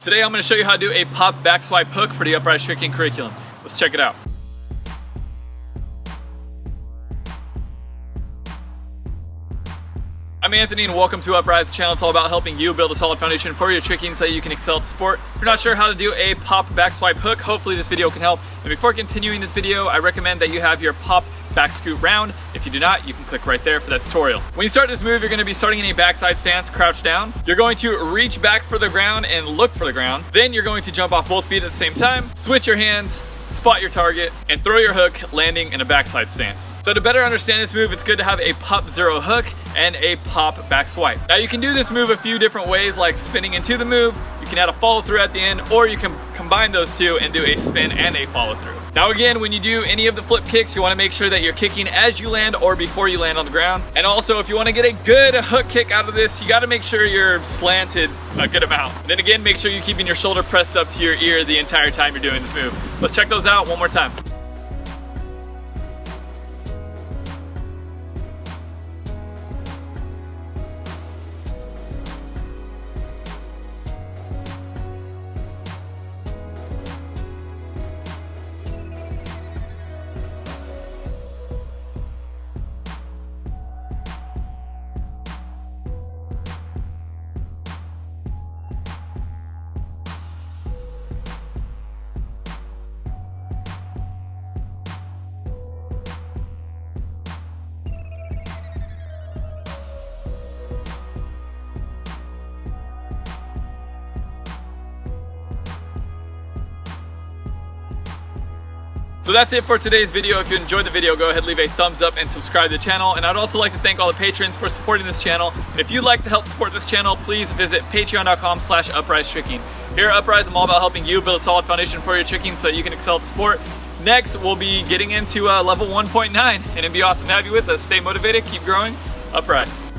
Today I'm going to show you how to do a pop backswipe hook for the Upraiz Tricking curriculum. Let's check it out. I'm Anthony and welcome to Upraiz, the channel. It's all about helping you build a solid foundation for your tricking so you can excel at the sport. If you're not sure how to do a pop backswipe hook, hopefully this video can help. And before continuing this video, I recommend that you have your pop back scoot round. If you do not, you can click right there for that tutorial. When you start this move, you're going to be starting in a backside stance, crouch down. You're going to reach back for the ground and look for the ground. Then you're going to jump off both feet at the same time, switch your hands, spot your target, and throw your hook, landing in a backside stance. So to better understand this move, it's good to have a pop zero hook and a pop back swipe. Now you can do this move a few different ways, like spinning into the move, you can add a follow through at the end, or you can combine those two and do a spin and a follow through. Now again, when you do any of the flip kicks, you want to make sure that you're kicking as you land or before you land on the ground. And also, if you want to get a good hook kick out of this, you got to make sure you're slanted a good amount. Then again, make sure you're keeping your shoulder pressed up to your ear the entire time you're doing this move. Let's check those out one more time. So that's it for today's video. If you enjoyed the video, go ahead and leave a thumbs up and subscribe to the channel. And I'd also like to thank all the patrons for supporting this channel. And if you'd like to help support this channel, please visit patreon.com/Upraiz Tricking. Here at Upraiz, I'm all about helping you build a solid foundation for your tricking so you can excel at the sport. Next, we'll be getting into level 1.9, and it'd be awesome to have you with us. Stay motivated, keep growing. Upraiz.